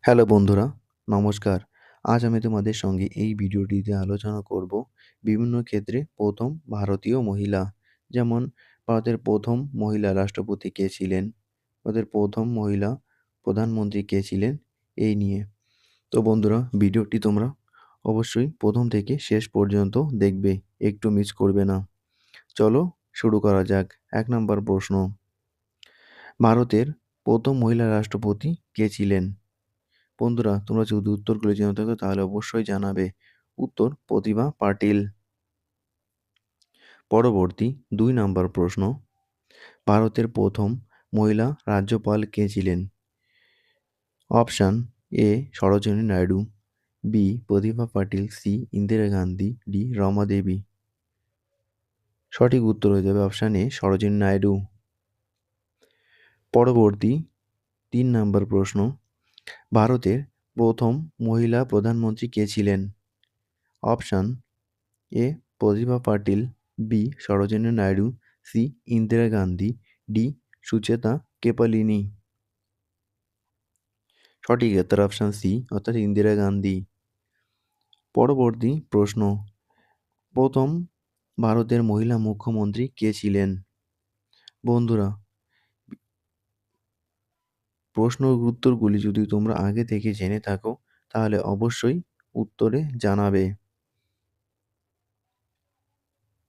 Hello বন্ধুরা, নমস্কার। আজ আমি তোমাদের সঙ্গে এই ভিডিওটিতে আলোচনা করব বিভিন্ন ক্ষেত্রে প্রথম ভারতীয় মহিলা। যেমন ভারতের প্রথম মহিলা রাষ্ট্রপতি কে ছিলেন? ভারতের প্রথম মহিলা প্রধানমন্ত্রী কে ছিলেন? এই নিয়ে। তো বন্ধুরা, ভিডিওটি তোমরা অবশ্যই প্রথম থেকে শেষ পর্যন্ত দেখবে, একটু মিস করবে না। চলো শুরু করা যাক। ১ নম্বর প্রশ্ন, ভারতের প্রথম মহিলা রাষ্ট্রপতি কে ছিলেন? বন্ধুরা, তোমরা যদি উত্তরগুলো জেনে থাকো তাহলে অবশ্যই জানাবে। উত্তর প্রতিভা পাটিল। পরবর্তী ২ নম্বর প্রশ্ন, ভারতের প্রথম মহিলা রাজ্যপাল কে ছিলেন? Option A Sarojini Naidu, B Pratibha Patil, C Indira Gandhi, D Rama Devi. সঠিক উত্তর হয়ে যাবে অপশান এ সরোজিনী নাইডু। পরবর্তী ৩ নম্বর প্রশ্ন, ভারতের প্রথম মহিলা প্রধানমন্ত্রী কে ছিলেন? Option A Pratibha Patil, B Sarojini Naidu, C Indira Gandhi, D Sucheta Kripalani. সঠিক উত্তর অপশান সি অর্থাৎ ইন্দিরা গান্ধী। পরবর্তী প্রশ্ন, প্রথম ভারতের মহিলা মুখ্যমন্ত্রী কে ছিলেন? বন্ধুরা, প্রশ্নের উত্তরগুলি যদি তোমরা আগে থেকে জেনে থাকো তাহলে অবশ্যই উত্তরে জানাবে।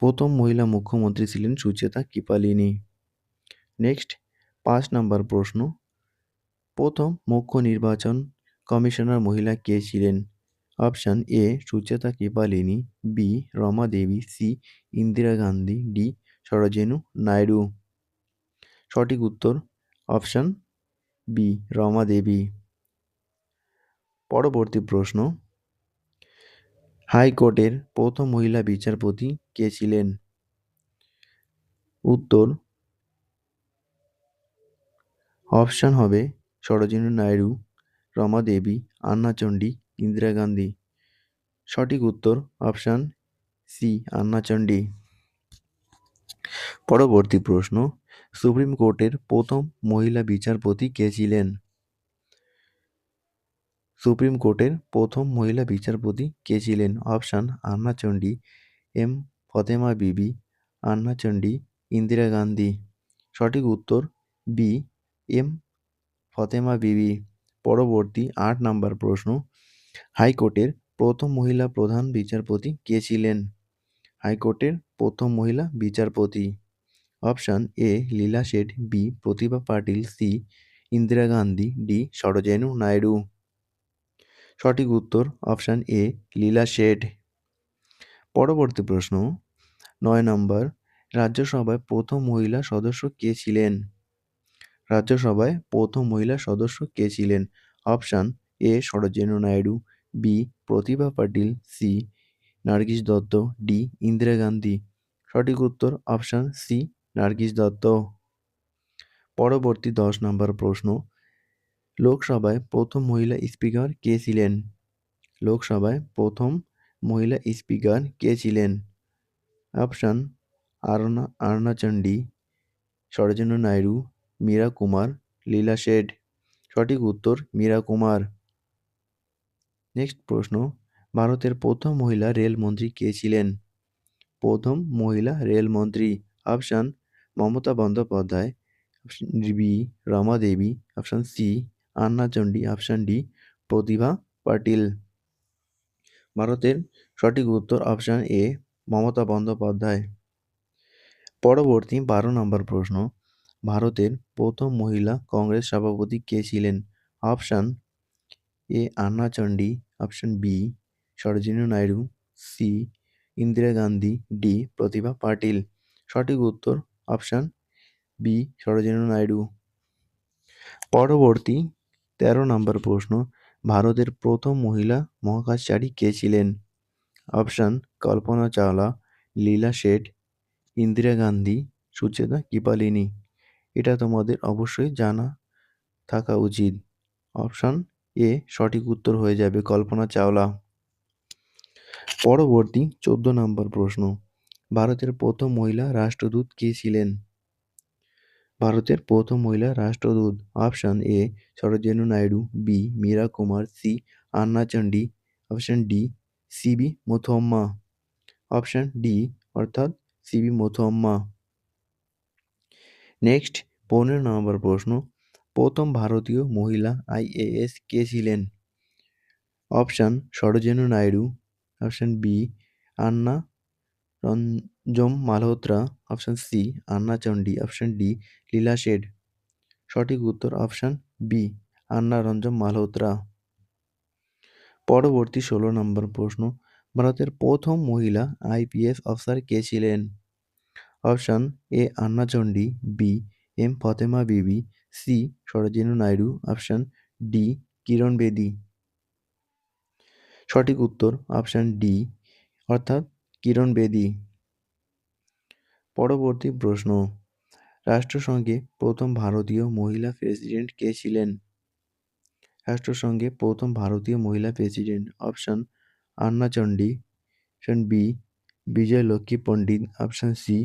প্রথম মহিলা মুখ্যমন্ত্রী ছিলেন সুচেতা কৃপালিনী। নেক্সট ৫ নম্বর প্রশ্ন, প্রথম মুখ্য নির্বাচন কমিশনার মহিলা কে ছিলেন? Option A Sucheta Kripalani, B Rama Devi, C Indira Gandhi, D Sarojini Naidu. সঠিক উত্তর অপশান বি রমা দেবী। পরবর্তী প্রশ্ন, হাইকোর্টের প্রথম মহিলা বিচারপতি কে ছিলেন? উত্তর অপশান হবে সরোজিনী নাইডু, রমা দেবী, আন্না চণ্ডী, ইন্দিরা গান্ধী। সঠিক উত্তর অপশান সি আন্না চণ্ডী। পরবর্তী প্রশ্ন, সুপ্রিম কোর্টের প্রথম মহিলা বিচারপতি কে ছিলেন? সুপ্রিম কোর্টের প্রথম মহিলা বিচারপতি কে ছিলেন? অপশান আন্না চণ্ডী, এম ফতেমা বিবি, আন্না চণ্ডী, ইন্দিরা গান্ধী। সঠিক উত্তর বি এম ফতেমা বিবি। পরবর্তী ৮ নম্বর প্রশ্ন, হাইকোর্টের প্রথম মহিলা প্রধান বিচারপতি কে ছিলেন? হাইকোর্টের প্রথম মহিলা বিচারপতি। Option A Leela Seth, B Pratibha Patil, C Indira Gandhi, D Sarojini Naidu. সঠিক উত্তর অপশান এ লীলা শেঠ। পরবর্তী প্রশ্ন ৯ নম্বর, রাজ্যসভায় প্রথম মহিলা সদস্য কে ছিলেন? রাজ্যসভায় প্রথম মহিলা সদস্য কে ছিলেন? Option A Sarojini Naidu, B Pratibha Patil, C Nargis Dutt, D Indira Gandhi. সঠিক উত্তর অপশান সি নার্গিস দত্ত। পরবর্তী ১০ নম্বর প্রশ্ন, লোকসভায় প্রথম মহিলা স্পিকার কে ছিলেন? লোকসভায় প্রথম মহিলা স্পিকার কে ছিলেন? অপশান আরনা চণ্ডী, সরোজিনী নাইডু, মীরা কুমার, লীলা শেঠ। সঠিক উত্তর মীরা কুমার। নেক্সট প্রশ্ন, ভারতের প্রথম মহিলা রেলমন্ত্রী কে ছিলেন? প্রথম মহিলা রেলমন্ত্রী। Option Mamata Bandyopadhyay, option B Rama Devi, option C Anna Chandy, option D Pratibha Patil. ভারতের সঠিক উত্তর অপশান এ মমতা বন্দ্যোপাধ্যায়। পরবর্তী ১২ নম্বর প্রশ্ন, ভারতের প্রথম মহিলা কংগ্রেস সভাপতি কে ছিলেন? Option A Anna Chandy, option B Sarojini Naidu, C Indira Gandhi, D Pratibha Patil. সঠিক উত্তর অপশান বি সরোজিনী নাইডু। পরবর্তী ১৩ নম্বর প্রশ্ন, ভারতের প্রথম মহিলা মহাকাশচারী কে ছিলেন? অপশান কল্পনা চাওলা, লীলা শেঠ, ইন্দিরা গান্ধী, সুচেতা কৃপালিনী। এটা তোমাদের অবশ্যই জানা থাকা উচিত। অপশান এ সঠিক উত্তর হয়ে যাবে কল্পনা চাওলা। পরবর্তী ১৪ নম্বর প্রশ্ন, ভারতের প্রথম মহিলা রাষ্ট্রদূত কে ছিলেন? ভারতের প্রথম মহিলা রাষ্ট্রদূত? Option A Sarojini Naidu, B Meira Kumar, C Anna Chandy, option D CB Muthamma. Option D অর্থাৎ সিবি মুথুয়াম্মা। নেক্সট 15 নম্বর প্রশ্ন, প্রথম ভারতীয় মহিলা আইএএস কে ছিলেন? Option Sarojini Naidu, option B Anna Rajam Malhotra, option C Anna Chandy, option D Leela Seth. সঠিক উত্তর অপশন বি আন্না রঞ্জম মালহোত্রা। পরবর্তী 16 নম্বর প্রশ্ন, ভারতের প্রথম মহিলা আইপিএস অফিসার কে ছিলেন? Option A Anna Chandi, B M Fathima Beevi, C Sarojini Naidu, option D Kiran Bedi. সঠিক উত্তর অপশন ডি অর্থাৎ কিরণ বেদি। পরবর্তী প্রশ্ন, রাষ্ট্রসংঘে প্রথম ভারতীয় মহিলা প্রেসিডেন্ট কে ছিলেন? রাষ্ট্রসংঘে প্রথম ভারতীয় মহিলা president? Option Anna Chandy, option B Vijaya Lakshmi Pandit, option C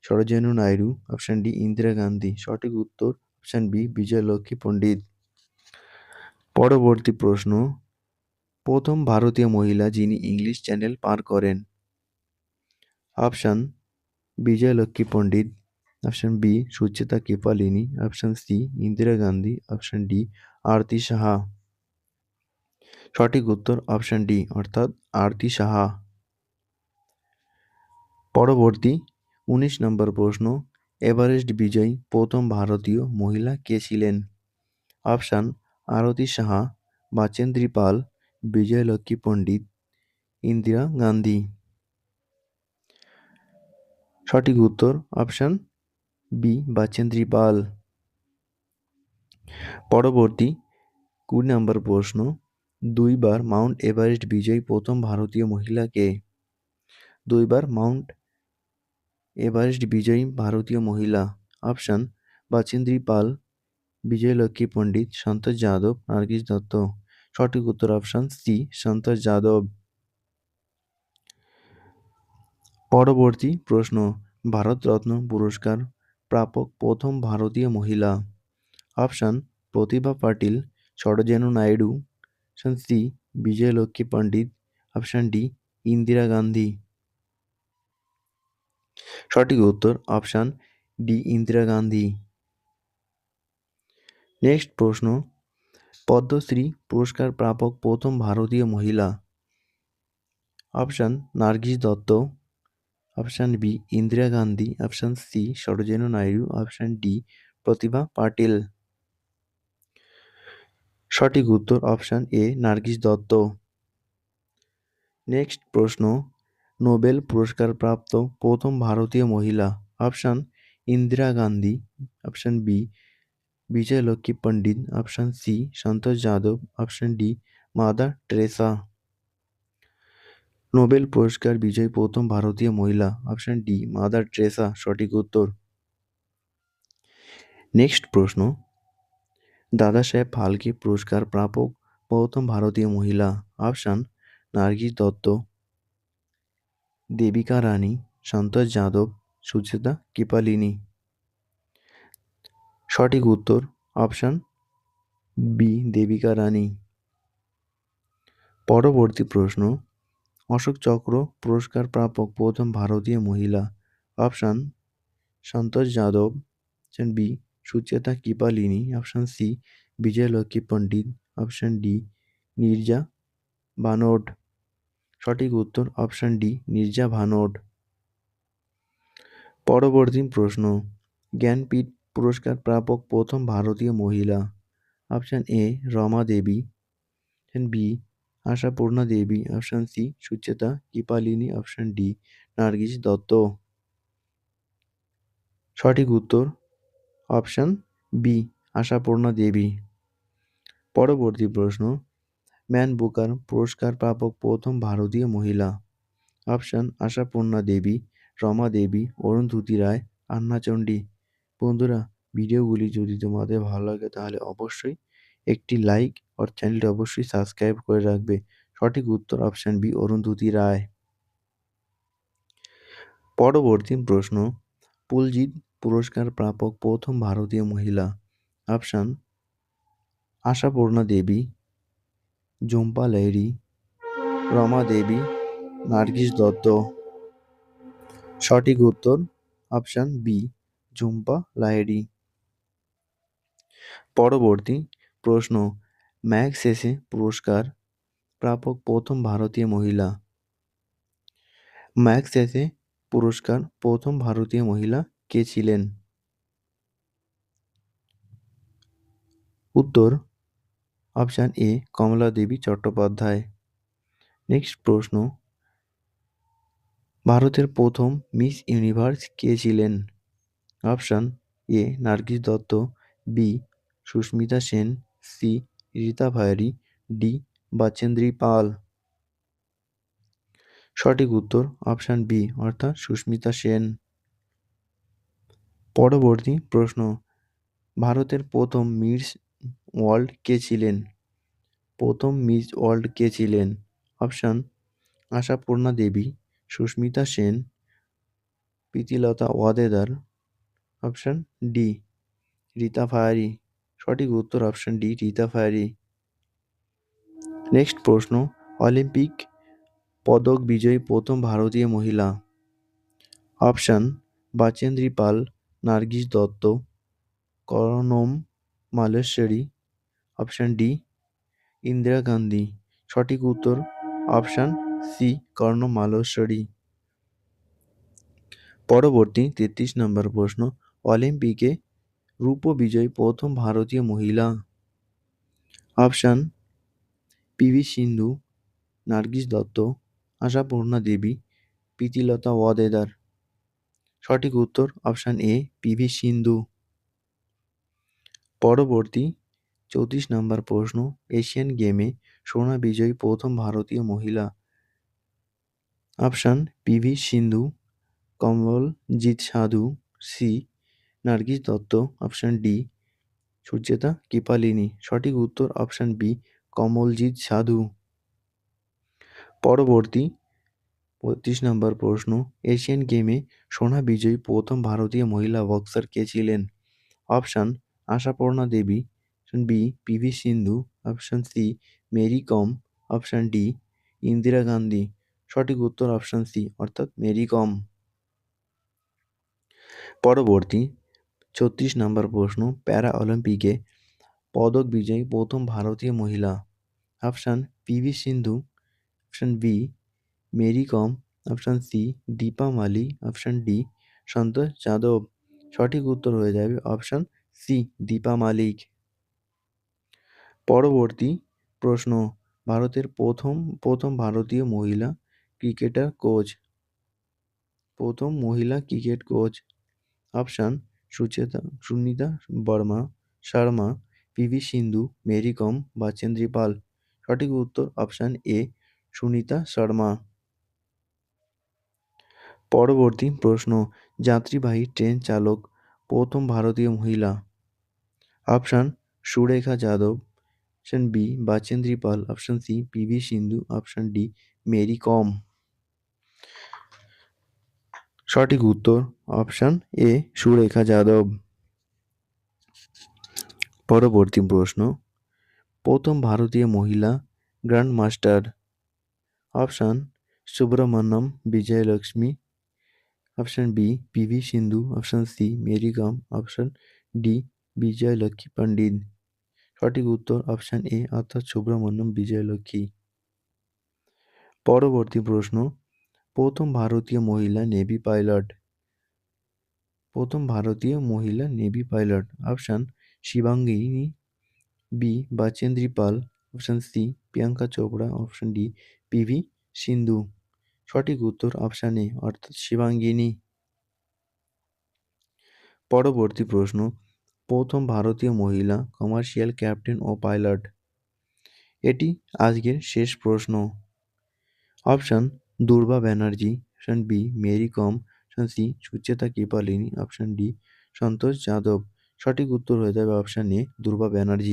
Sarojini Naidu, option D Indira Gandhi. সঠিক উত্তর অপশন বি বিজয় লক্ষ্মী পণ্ডিত। পরবর্তী প্রশ্ন, প্রথম ভারতীয় মহিলা যিনি ইংলিশ চ্যানেল পার করেন? Option Vijaya Lakshmi Pandit, option B Sucheta Kripalani, option C Indira Gandhi, option D Arati Saha. সঠিক উত্তর অপশন ডি অর্থাৎ আরতি সাহা। পরবর্তী 19 নম্বর প্রশ্ন, এভারেস্ট বিজয়ী প্রথম ভারতীয় মহিলা কে ছিলেন? অপশন আরতি সাহা, বাচেন্দ্রী পাল, বিজয় লক্ষ্মী পণ্ডিত, ইন্দিরা গান্ধী। সঠিক উত্তর অপশন বি বাচেন্দ্রী পাল। পরবর্তী 20 নম্বর প্রশ্ন, দুইবার মাউন্ট এভারেস্ট বিজয়ী প্রথম ভারতীয় মহিলা কে? দুইবার মাউন্ট এভারেস্ট বিজয়ী ভারতীয় মহিলা? অপশন বাচেন্দ্রী পাল, বিজয় লক্ষ্মী পণ্ডিত, সন্তোষ যাদব, নার্গিস দত্ত। সঠিক উত্তর অপশন সি সন্তোষ যাদব। পরবর্তী প্রশ্ন, ভারতরত্ন পুরস্কার প্রাপক প্রথম ভারতীয় মহিলা? Option Pratibha Patil, Sarojini Naidu, option C Vijaya Lakshmi Pandit, option D Indira Gandhi. সঠিক উত্তর option D Indira Gandhi. Next প্রশ্ন, পদ্মশ্রী পুরস্কার প্রাপক প্রথম ভারতীয় মহিলা? Option Nargis Dutt, option B Indira Gandhi, option C Sarojini Naidu, option D Pratibha Patil. সঠিক উত্তর option A Nargis Dutt. Next প্রশ্ন, নোবেল পুরস্কার প্রাপ্ত প্রথম ভারতীয় মহিলা? Option Indira Gandhi, option B Vijaya Lakshmi Pandit, option C Santosh Yadav, option D Mother Teresa. Nobel পুরস্কার বিজয়ী প্রথম ভারতীয় মহিলা? Option D Mother Teresa. সঠিক উত্তর। নেক্সট প্রশ্ন, দাদা সাহেব ফালকে পুরস্কার প্রাপক প্রথম ভারতীয় মহিলা? অপশন নার্গিস দত্ত, দেবিকা রানী, সন্তোষ যাদব, সুচেতা কৃপালিনী। সঠিক উত্তর অপশন বি দেবিকা রানী। পরবর্তী প্রশ্ন, অশোক চক্র পুরস্কার প্রাপক প্রথম ভারতীয় মহিলা? Option Santosh Yadav, option B Sucheta Kripalani, option C Vijaya Lakshmi Pandit, option D Neerja Bhanot. সঠিক উত্তর অপশন ডি নীরজা ভানোট। পরবর্তী প্রশ্ন, জ্ঞানপীঠ পুরস্কার প্রাপক প্রথম ভারতীয় মহিলা? Option A Rama Devi, option B Ashapurna Devi, option C Sucheta Kripalani, option D Nargis Dutt. সঠিক উত্তর অপশন বি আশাপূর্ণা দেবী। পরবর্তী প্রশ্ন, ম্যান বুকার পুরস্কার প্রাপক প্রথম ভারতীয় মহিলা? অপশন আশাপূর্ণা দেবী, রমা দেবী, অরুন্ধতী রায়, আন্না চন্ডী। বন্ধুরা, ভিডিওগুলি যদি তোমাদের ভালো লাগে তাহলে অবশ্যই একটি লাইক আর চ্যানেলটি অবশ্যই সাবস্ক্রাইব করে রাখবে। সঠিক উত্তর অপশন বি অরুন্ধতী রায়। পরবর্তী প্রশ্ন, পুলজিৎ পুরস্কার প্রাপক প্রথম ভারতীয় মহিলা? অপশান আশাপূর্ণা দেবী, ঝুম্পা লাহিড়ী, রমা দেবী, নার্গিস দত্ত। সঠিক উত্তর অপশান বি, ঝুম্পা লাহিড়ী। পরবর্তী প্রশ্ন, ম্যাগসেসে পুরস্কার প্রাপক প্রথম ভারতীয় মহিলা? ম্যাগসেসে পুরস্কার প্রথম ভারতীয় মহিলা কে ছিলেন? উত্তর option A, Kamala Devi Chattopadhyay. Next প্রশ্ন, ভারতের প্রথম মিস ইউনিভার্স কে ছিলেন? Option A, Nargis Dutt, B, Sushmita Sen, C, Reita ভায়ারি, ডি, বাচেন্দ্রী পাল। সঠিক উত্তর অপশান বি অর্থাৎ সুস্মিতা সেন। পরবর্তী প্রশ্ন, ভারতের প্রথম মিস ওয়ার্ল্ড কে ছিলেন? প্রথম মিস ওয়ার্ল্ড কে ছিলেন? অপশান আশাপূর্ণা দেবী, সুস্মিতা সেন, প্রীতিলতা ওয়াদেদার, অপশান ডি, রীতা ভায়ারি। সঠিক উত্তর অপশান ডি, রীতা ভায়ারি। নেক্সট প্রশ্ন, অলিম্পিক পদক বিজয়ী প্রথম ভারতীয় মহিলা? অপশান বাচেন্দ্রী পাল, নার্গিস দত্ত, কর্ণম মালেশ্বরী, অপশান ডি, ইন্দিরা গান্ধী। সঠিক উত্তর অপশান সি, কর্ণম মালেশ্বরী। পরবর্তী 33 নম্বর প্রশ্ন, অলিম্পিকে রূপ বিজয়ী প্রথম ভারতীয় মহিলা? অপশান পিভি সিন্ধু, নার্গিস দত্ত, আশাপূর্ণা দেবী, প্রীতিলতা ওয়াদেদার। সঠিক উত্তর অপশান এ, পিভি সিন্ধু। পরবর্তী 34 নম্বর প্রশ্ন, এশিয়ান গেমে সোনা বিজয়ী প্রথম ভারতীয় মহিলা? Option PV Sindhu, Kamaljit Sadhu, C, Nargis Dutt, option D, Sucheta Kripalani. সঠিক উত্তর অপশান বি, কমলজিৎ সাধু। পরবর্তী 35 নম্বর প্রশ্ন, এশিয়ান গেমে সোনা বিজয়ী প্রথম ভারতীয় মহিলা বক্সার কে ছিলেন? অপশান আশাপূর্ণা দেবী, option B, PV Sindhu, option C, Mary Kom, option D, Indira Gandhi. সঠিক উত্তর অপশান সি অর্থাৎ মেরি কম। পরবর্তী 36 নম্বর প্রশ্ন, প্যারা অলিম্পিকে পদক বিজয়ী প্রথম ভারতীয় মহিলা? Option PV Sindhu, option B, Mary Kom, option C, Dipa মালি, অপশান ডি, সন্তোষ যাদব। সঠিক উত্তর হয়ে যাবে অপশান সি, দীপা মালিক। পরবর্তী প্রশ্ন, ভারতের প্রথম ভারতীয় মহিলা ক্রিকেটার কোচ? প্রথম মহিলা cricket coach? Option Sunita Sharma, PV Sindhu, Mary Kom, Bachendri Pal. সঠিক উত্তর অপশান এ, সুনীতা শর্মা। পরবর্তী প্রশ্ন, যাত্রীবাহী ট্রেন চালক প্রথম ভারতীয় মহিলা? Option Surekha Yadav, option B, Bachendri Pal, option C, PV Sindhu, option D, Mary Kom. সঠিক উত্তর অপশান এ, সুরেখা যাদব। পরবর্তী প্রশ্ন, প্রথম ভারতীয় মহিলা grandmaster? Option Subramaniam Vijayalakshmi, option B, PV Sindhu, option C, Mary Kom, option D, Vijayalakshmi Pandit. সঠিক উত্তর অপশান এ অর্থাৎ সুব্রমণ্যম বিজয়লক্ষ্মী। পরবর্তী প্রশ্ন, প্রথম ভারতীয় মহিলা নেভি পাইলট? প্রথম ভারতীয় মহিলা নেভি পাইলট? অপশান শিবাঙ্গিনী, B, Bachendri Pal, option C, Priyanka Chopra, option D, PV Sindhu. সঠিক উত্তর অপশান এ অর্থাৎ শিবাঙ্গিনী। পরবর্তী প্রশ্ন, প্রথম ভারতীয় মহিলা কমার্শিয়াল ক্যাপ্টেন ও পাইলট? এটি আজকের শেষ প্রশ্ন। Option Durba Banerjee, option B, Mary Kom, option C, Sucheta Kripalani, option D, Santosh Yadav. সঠিক উত্তর হয়ে যাবে অপশান এ, দুর্বা ব্যানার্জি।